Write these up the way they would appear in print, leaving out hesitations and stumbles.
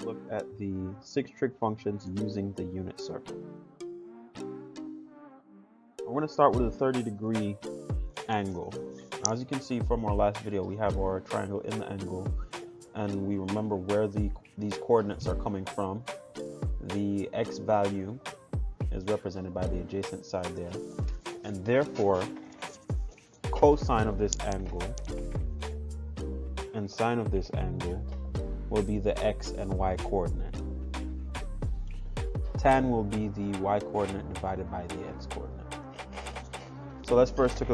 Look at the 6 trig functions using the unit circle. I'm going to start with a 30-degree angle. Now, as you can see from our last video, we have our triangle in the angle, and we remember where these coordinates are coming from. The x value is represented by the adjacent side there, and therefore cosine of this angle and sine of this angle will be the x and y coordinate. Tan will be the y coordinate divided by the x coordinate. So let's first take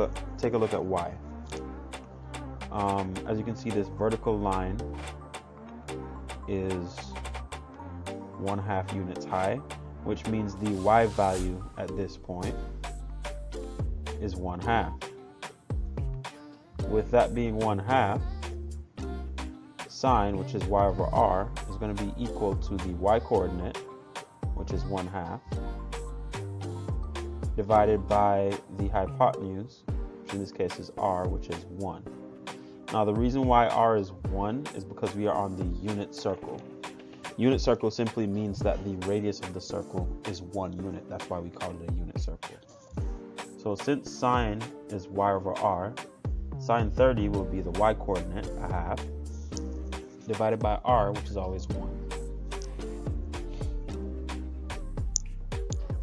a look at y. As you can see, this vertical line is 1/2 units high, which means the y value at this point is 1/2. With that being 1/2, sine, which is y over r, is going to be equal to the y coordinate, which is 1/2, divided by the hypotenuse, which in this case is r, which is 1. Now, the reason why r is 1 is because we are on the unit circle. Unit circle simply means that the radius of the circle is 1 unit. That's why we call it a unit circle. So since sine is y over r, sine 30 will be the y coordinate, 1/2, divided by r, which is always 1.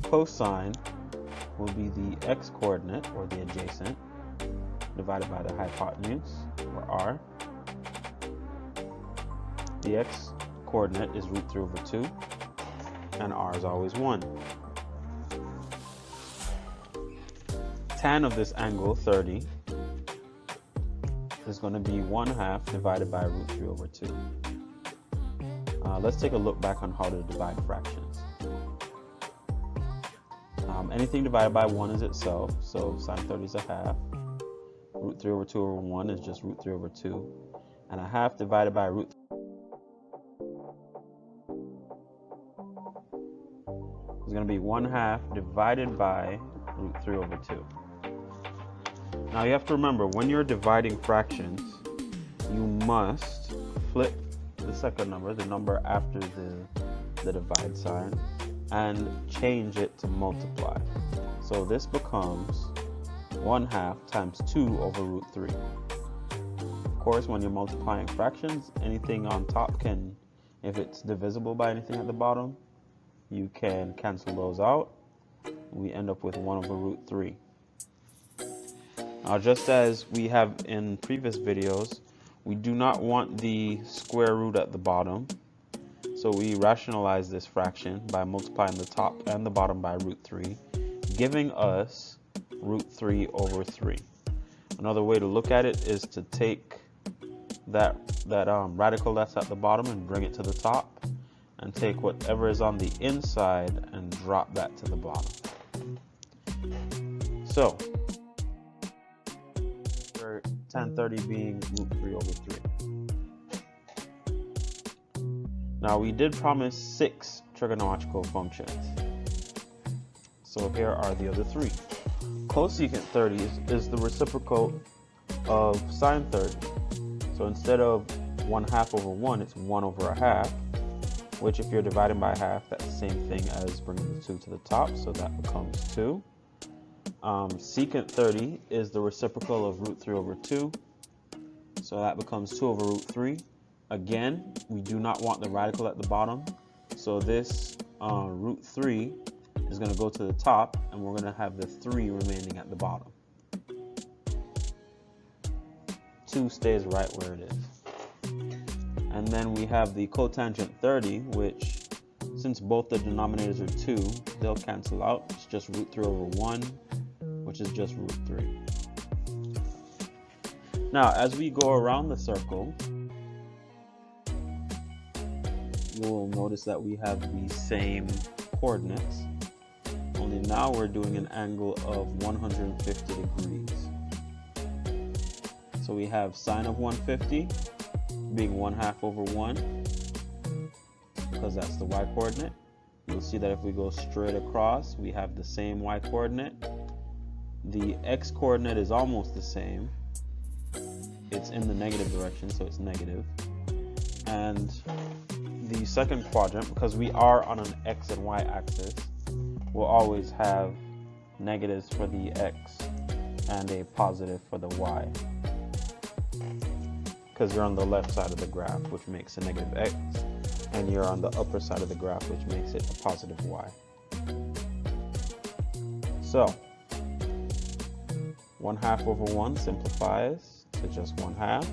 Cosine will be the x coordinate, or the adjacent, divided by the hypotenuse, or r. The x coordinate is √3/2, and r is always 1. Tan of this angle, 30, is going to be 1/2 divided by √3/2. Let's take a look back on how to divide fractions. Anything divided by 1 is itself, so sine 30 is 1/2. √3/2 over 1 is just √3/2, and 1/2 divided by √3 is going to be 1/2 divided by √3/2. Now you have to remember, when you're dividing fractions, you must flip the second number, the number after the divide sign, and change it to multiply. So this becomes 1/2 times 2 over √3. Of course, when you're multiplying fractions, anything on top can, if it's divisible by anything at the bottom, you can cancel those out. We end up with 1 over √3. Now, just as we have in previous videos, we do not want the square root at the bottom, so we rationalize this fraction by multiplying the top and the bottom by √3, giving us √3 over 3. Another way to look at it is to take that radical that's at the bottom and bring it to the top, and take whatever is on the inside and drop that to the bottom. So tan 30 being √3 over 3. Now, we did promise 6 trigonometrical functions. So here are the other 3. Cosecant 30 is the reciprocal of sine 30. So instead of 1/2 over 1, it's 1 over 1/2, which if you're dividing by 1/2, that's the same thing as bringing the 2 to the top, so that becomes 2. Secant 30 is the reciprocal of √3/2, so that becomes 2 over √3. Again, we do not want the radical at the bottom, so this √3 is going to go to the top, and we're going to have the 3 remaining at the bottom. 2 stays right where it is. And then we have the cotangent 30, which, since both the denominators are 2, they'll cancel out. It's just √3/1, which is just √3. Now, as we go around the circle, you'll notice that we have the same coordinates, only now we're doing an angle of 150 degrees. So we have sine of 150 being 1/2 over 1, because that's the y coordinate. You'll see that if we go straight across, we have the same y coordinate. The x coordinate is almost the same. It's in the negative direction, so it's negative. And the second quadrant, because we are on an x and y axis, we'll always have negatives for the x and a positive for the y, because you're on the left side of the graph, which makes a negative x, and you're on the upper side of the graph, which makes it a positive y. So 1/2 over 1 simplifies to just 1/2.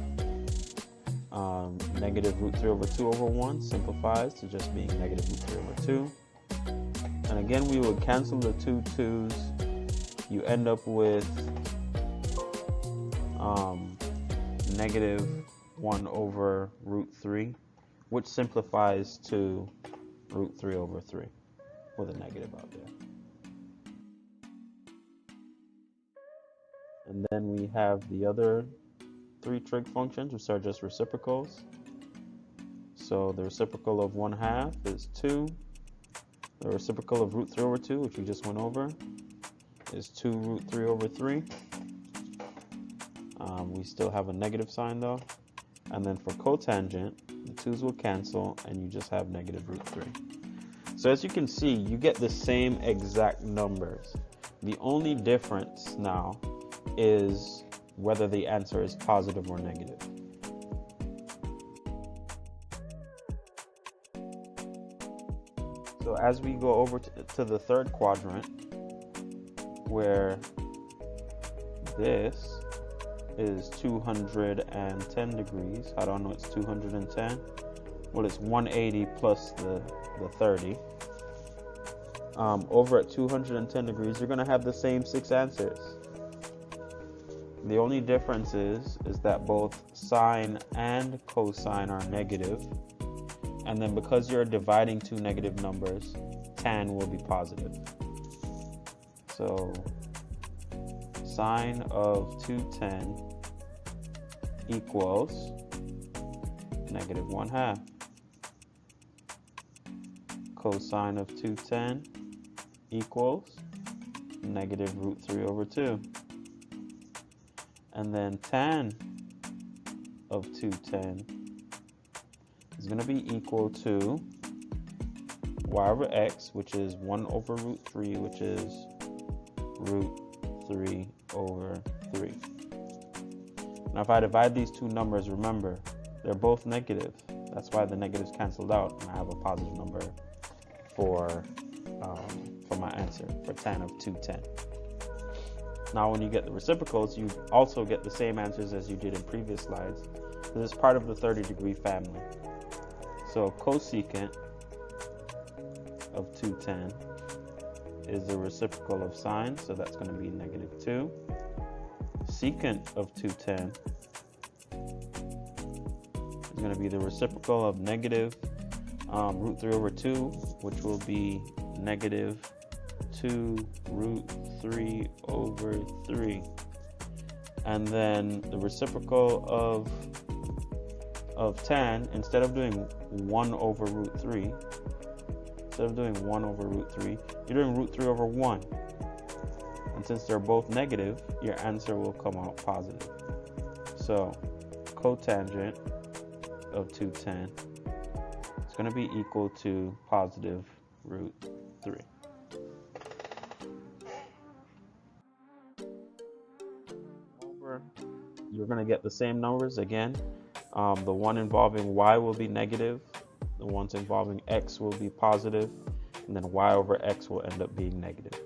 Negative root 3 over 2 over 1 simplifies to just being negative root 3 over 2. And again, we would cancel the 2 2's. You end up with negative 1 over root 3, which simplifies to root 3 over 3 with a negative out there. And then we have the other 3 trig functions, which are just reciprocals. So the reciprocal of 1/2 is 2. The reciprocal of root 3 over 2, which we just went over, is 2 root 3 over 3. We still have a negative sign though. And then for cotangent, the 2's will cancel and you just have negative root 3. So as you can see, you get the same exact numbers. The only difference now is whether the answer is positive or negative. So as we go over to the third quadrant, where this is 210 degrees. How do I know it's 210? Well, it's 180 plus the 30. Over at 210 degrees, you're going to have the same 6 answers. The only difference is that both sine and cosine are negative. And then because you're dividing two negative numbers, tan will be positive. So sine of 210 equals negative 1/2. Cosine of 210 equals negative root 3 over 2. And then tan of 210 is going to be equal to y over x, which is 1 over root 3, which is root 3 over 3. Now if I divide these two numbers, remember, they're both negative. That's why the negatives canceled out, and I have a positive number for my answer, for tan of 210. Now when you get the reciprocals, you also get the same answers as you did in previous slides. This is part of the 30-degree family. So cosecant of 210 is the reciprocal of sine, so that's going to be negative 2. Secant of 210 is going to be the reciprocal of negative root 3 over 2, which will be negative 2 root 3 over 3. And then the reciprocal of tan, instead of doing 1 over root 3, you're doing root 3 over 1. And since they're both negative, your answer will come out positive. So cotangent of 210 is going to be equal to positive root 3. You're going to get the same numbers again. The one involving y will be negative, the ones involving x will be positive, and then y over x will end up being negative.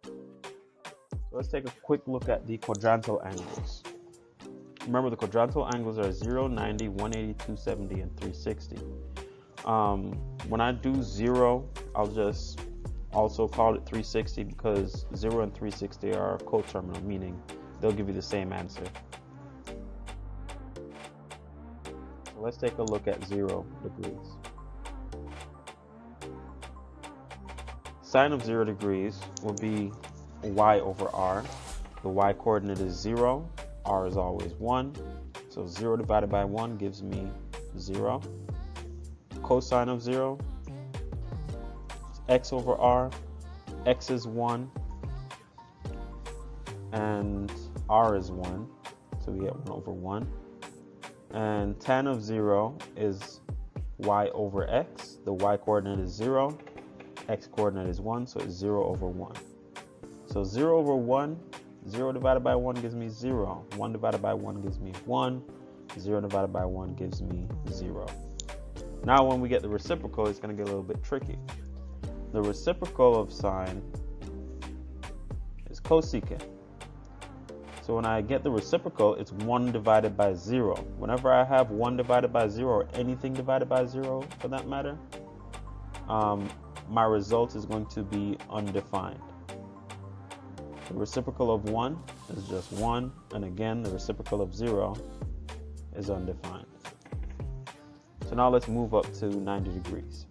So let's take a quick look at the quadrantal angles. Remember, the quadrantal angles are 0, 90, 180, 270, and 360. When I do 0, I'll just also call it 360 because 0 and 360 are coterminal, meaning they'll give you the same answer. So let's take a look at 0 degrees. Sine of 0 degrees will be y over r. The y coordinate is 0, r is always 1, so 0 divided by 1 gives me 0. Cosine of 0 is x over r. X is 1 and r is 1, so we get 1 over 1. And tan of 0 is y over x. The y coordinate is 0, x coordinate is 1, so it's 0 over 1. So 0 over 1, 0 divided by 1 gives me 0. 1 divided by 1 gives me 1. 0 divided by 1 gives me 0. Now when we get the reciprocal, it's going to get a little bit tricky. The reciprocal of sine is cosecant. So when I get the reciprocal, it's 1 divided by 0. Whenever I have 1 divided by 0, or anything divided by 0 for that matter, my result is going to be undefined. The reciprocal of 1 is just 1, and again, the reciprocal of 0 is undefined. So now let's move up to 90 degrees.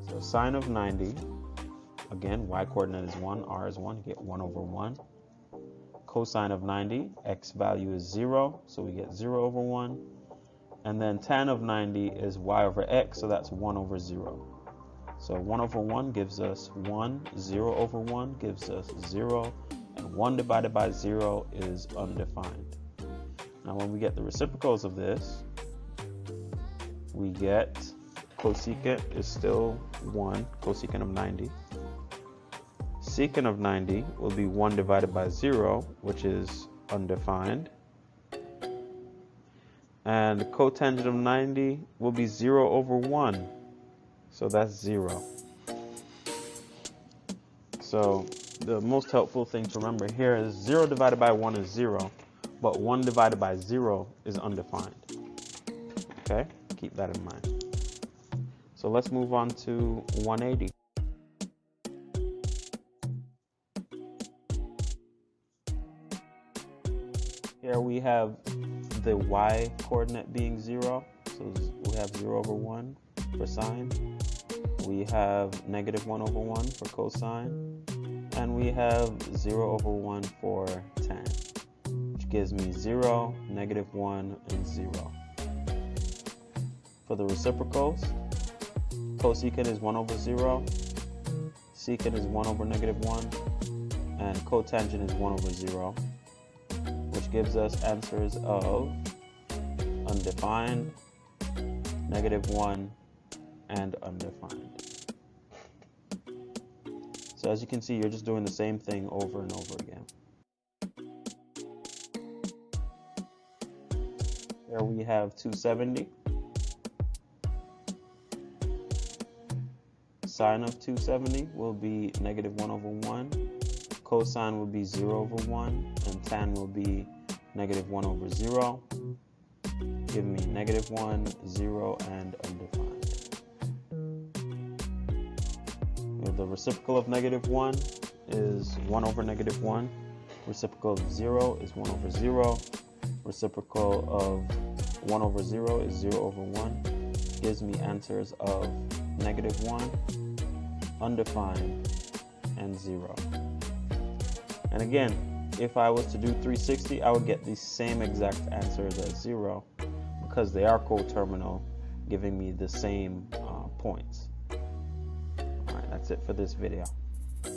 So sine of 90, again, y coordinate is 1, r is 1, you get 1 over 1. Cosine of 90, x value is 0, so we get 0 over 1. And then tan of 90 is y over x, so that's 1 over 0. So 1 over 1 gives us 1, 0 over 1 gives us 0, and 1 divided by 0 is undefined. Now when we get the reciprocals of this, we get cosecant is still 1, cosecant of 90. Secant of 90 will be 1 divided by 0, which is undefined. And cotangent of 90 will be 0 over 1. So that's 0. So the most helpful thing to remember here is 0 divided by 1 is 0, but 1 divided by 0 is undefined. Okay? Keep that in mind. So let's move on to 180. Here we have the y coordinate being 0, so we have 0 over 1 for sine. We have negative 1 over 1 for cosine. And we have 0 over 1 for tan, which gives me 0, negative 1, and 0. For the reciprocals, cosecant is 1 over 0, secant is 1 over negative 1, and cotangent is 1 over 0, which gives us answers of undefined, negative 1, and undefined. So as you can see, you're just doing the same thing over and over again. Here we have 270. Sine of 270 will be negative 1 over 1. Cosine will be 0 over 1. And tan will be negative 1 over 0. Give me negative 1, 0, and undefined. The reciprocal of negative 1 is 1 over negative 1. Reciprocal of 0 is 1 over 0. Reciprocal of 1 over 0 is 0 over 1. Gives me answers of negative 1, undefined, and 0. And again, if I was to do 360, I would get the same exact answers as 0 because they are coterminal, giving me the same points. That's it for this video.